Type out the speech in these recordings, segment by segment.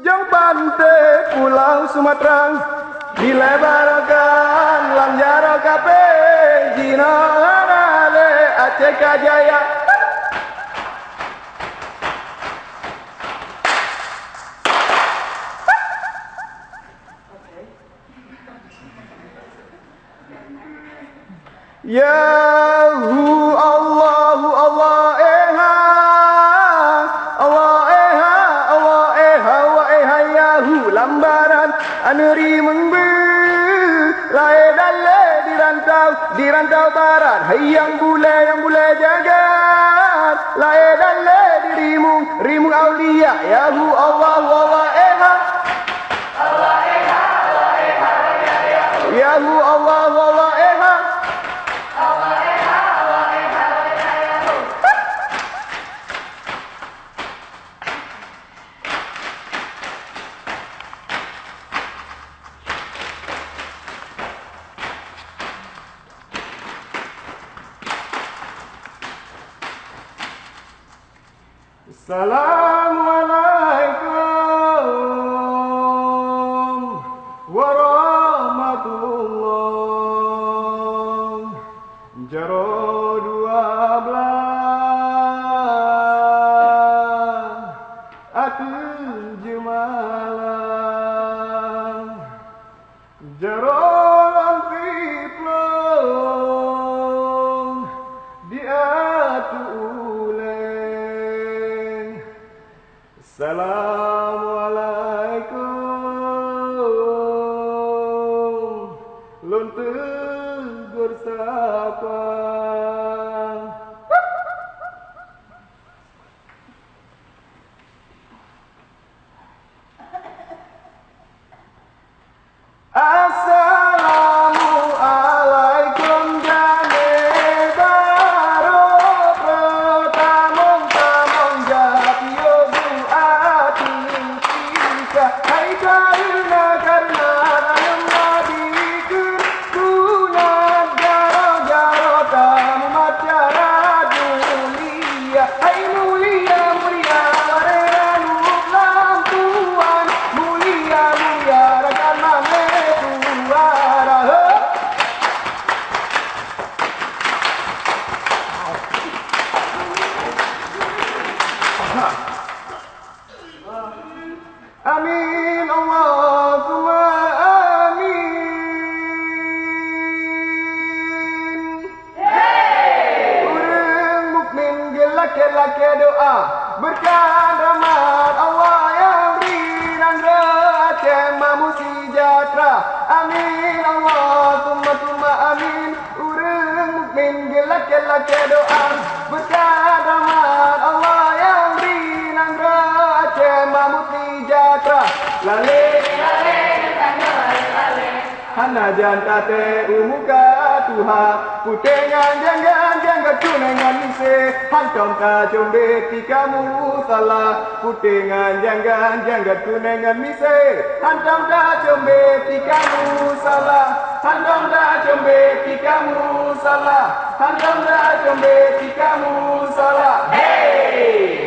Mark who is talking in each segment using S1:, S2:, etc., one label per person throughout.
S1: Jauh pantai pulau Sumatera dilebarkan lanjar kape Jina ale Aceh Kajaya. Yahu Allahu Allah eha Allah eha Allah eha wa eha Yahu lambaran aneri mengbe lae dalle di rantau barat hai yang bule jagat lae dalle rimu aulia Yahu Allahu Allah eha Allah eha Allah eha Yahu Allahu Allah eha Assalamualaikum warahmatullah. Jaro 12 aku jemalah jaro lantiplong diatu uleng. Assalamualaikum lun tegur sapa. Assalamualaikum jane baro tamong jatio buati kita hai karena ayam nabi kunat jaro tamu macara dunia hai mulia warenu lam tuan mulia rakan mame Amin Allahumma amin. Urang mukmin gelak doa berkah rahmat Allah yang ringan Aceh mamu sejahtera. Amin Allahumma amin. Urang mukmin gelak doa berkah rahmat Allah yang ringan Aceh mamu sejahtera. Lale hana janta te umuka tuha putengan jangan cunengan mise hantom ka jombe tikamu salah putengan jangan cunengan mise hantom ka jombe tikamu salah hantom ka jombe tikamu salah hantom ka jombe tikamu salah. Hey!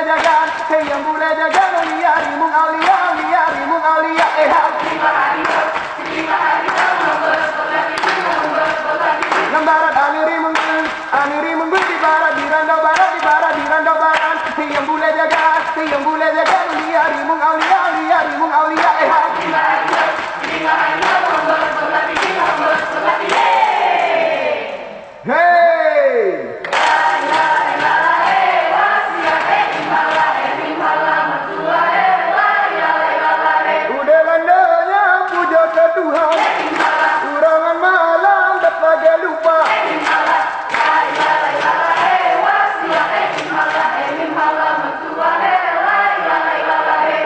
S1: jagan, hey yang boleh jagan, Aulia rimun Aulia, Aulia rimun Aulia, Lambaran Ani rimun di barat, di randau barat, di barat, di randau barat, hey yang boleh jagan, Aulia rimun Aulia, Aulia rimun Aulia, Hey! Udah landanya puja ke Tuhan, urangan malam tak bagai lupa.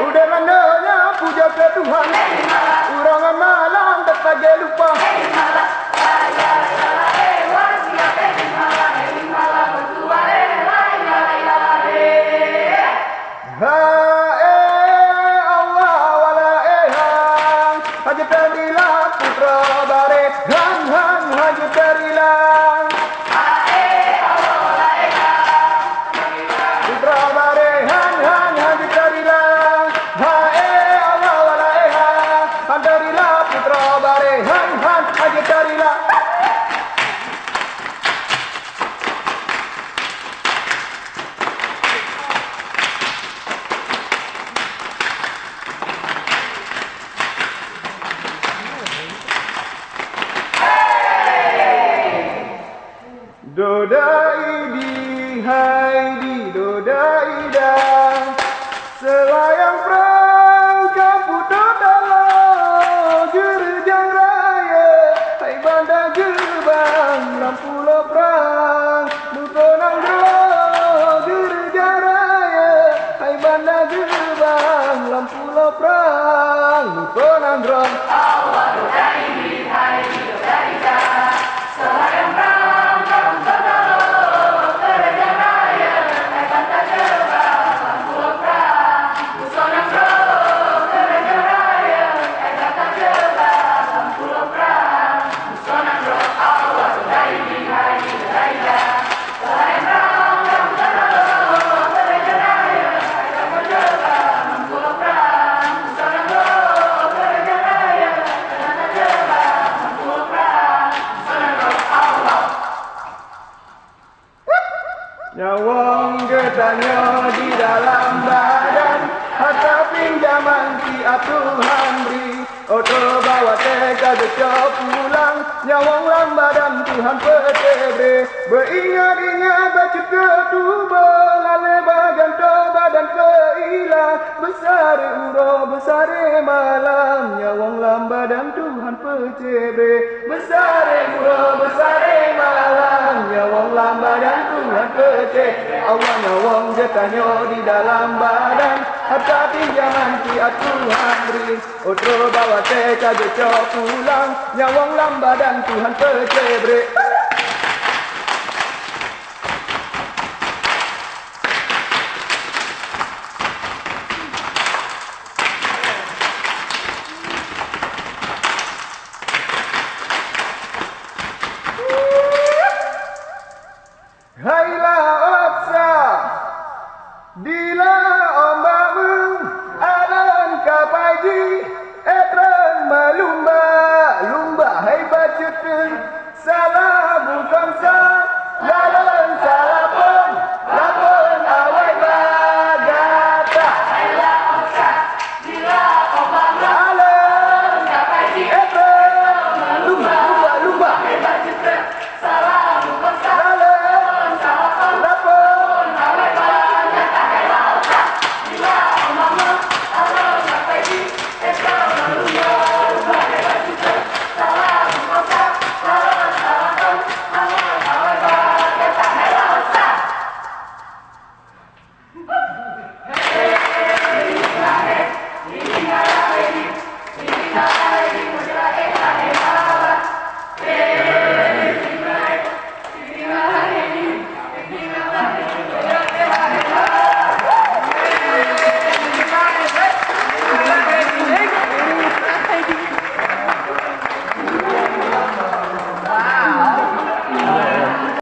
S1: Udah landanya puja ke Tuhan, urangan malam tak bagai lupa. Dodai di hai di dodai dah selayang perangkap putar dalam gerjang raya hai bandar gerbang lampu perang mukonang dro gerjang raya hai bandar gerbang lampu perang mukonang dro awal dodai di hai di dodai dah selayang perang Nyawang getahnya di dalam badan, harta pinjaman ki Tuhan beri. Oto bawa teka gecok pulang, nyawang lam badan Tuhan petebre. Beringat-ingat baca ketuba, lale bagan to badan keilah. Besar uro besar malam, nyawang lam badan Tuhan petebre. Besar uro besar malam, nyawang lam badan Tuhan petebre. Awang nyawang getahnya di dalam badan, harta pinjaman ki Tuhan beri. Otro bawa teka gecok pulang, nyawang lam badan Tuhan petebre. Hailah otsa, dila ombak mung, alan kapaji, etrang malumba, lumba hai bacutun, salah bukan sah, lalan salah pun, lapun awai bagata. Hailah otsa, dila ombak mung, alan kapaji, etrang malumba, lumba hai bacutun, salah bukan sah. Woo!